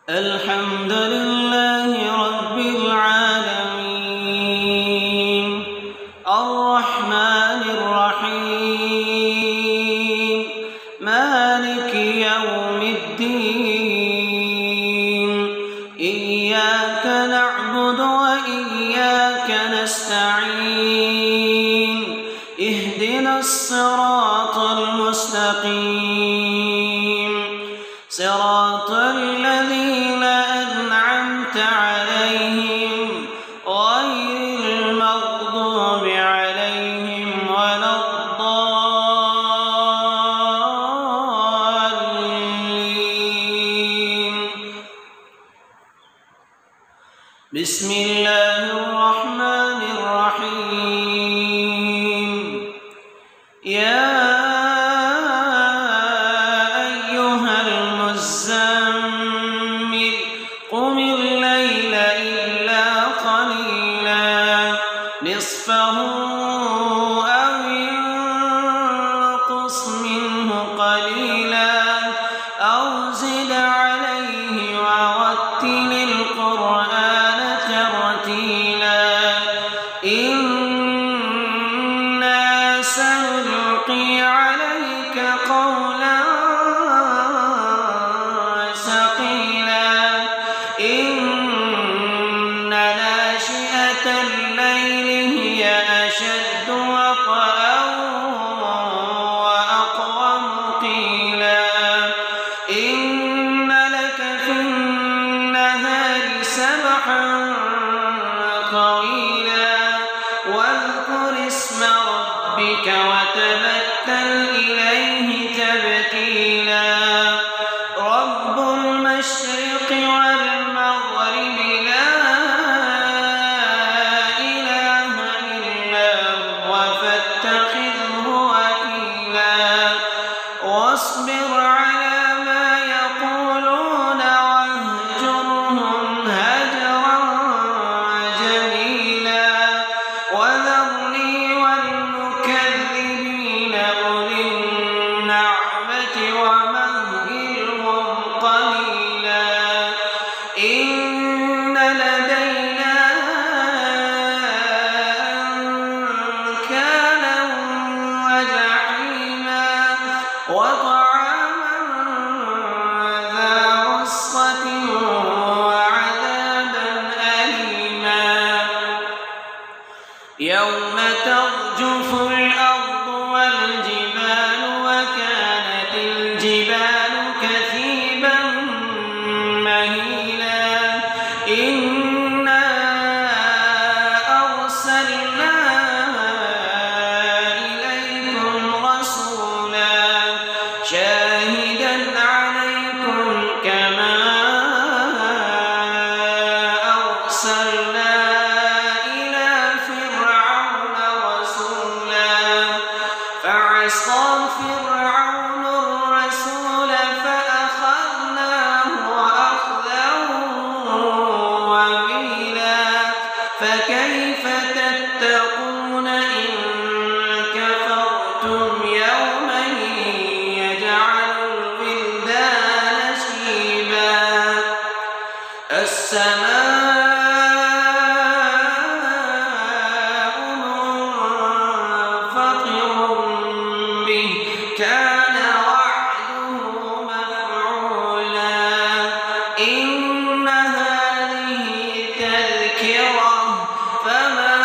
الحمد لله رب العالمين الرحمن الرحيم مالك يوم الدين إياك نعبد وإياك نستعين اهدنا الصراط المستقيم صراط الذين أنعمت عليهم غير المغضوب عليهم ولا الضالين. بسم الله الرحمن الرحيم. يا قم الليل إلا قليلا نصفه أو انقص منه قليلا أو زد عليه ورتل القرآن ترتيلا إنا سنلقي عليك قولا ثقيلا إن ناشئة الليل هي أشد وطئا وأقوم قيلا إن لك في النهار سبحا طويلا واذكر اسم ربك وتبتل إليه تبتيلا رب المشرق والمغرب لا إله إلا هو فاتخذه وكيلا واصبر على ما يقولون واهجرهم هجرا جميلا وذرني والمكذبين أولي النعمة ومهلهم قليلا إن لدينا أنكالا وجحيما وطعاما ذا غصة وعذابا أليما يوم ترجف الأرض والجبال وكانت الجبال كثيبا مهيلا إنا أرسلنا إليكم رسولا شاهدا عليكم كما أرسلنا إلى فرعون رسولا فعصى فرعون الرسول فأخذناه أخذا وبيلا فكيف تتقون إن كفرتم يوما يجعل الولدان شيبا السماء منفطر به كان وعده مفعولا إن هذه تذكرة فمن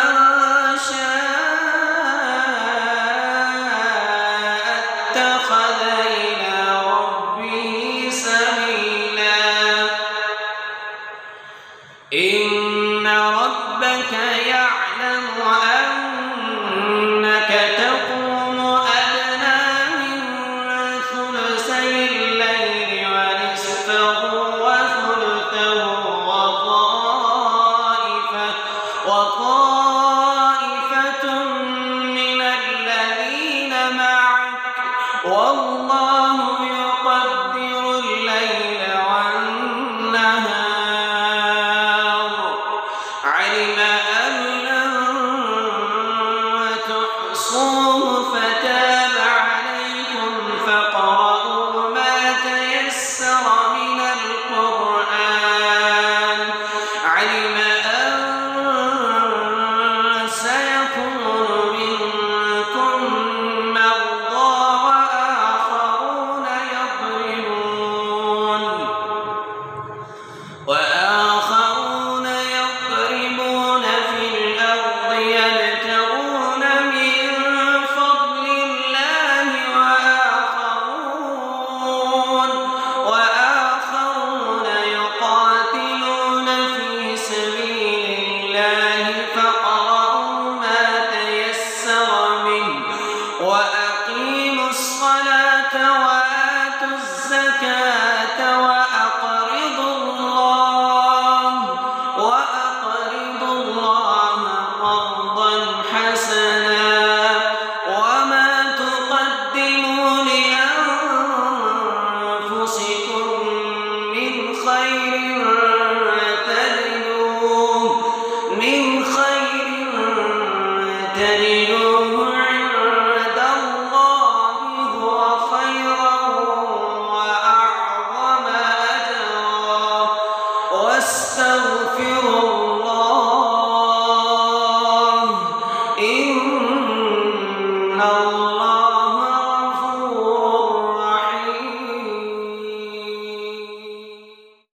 شاء اتخذ إلى ربه سبيلا تجدوه عند الله هو خيرا وأعظم أجرا واستغفروا الله إن الله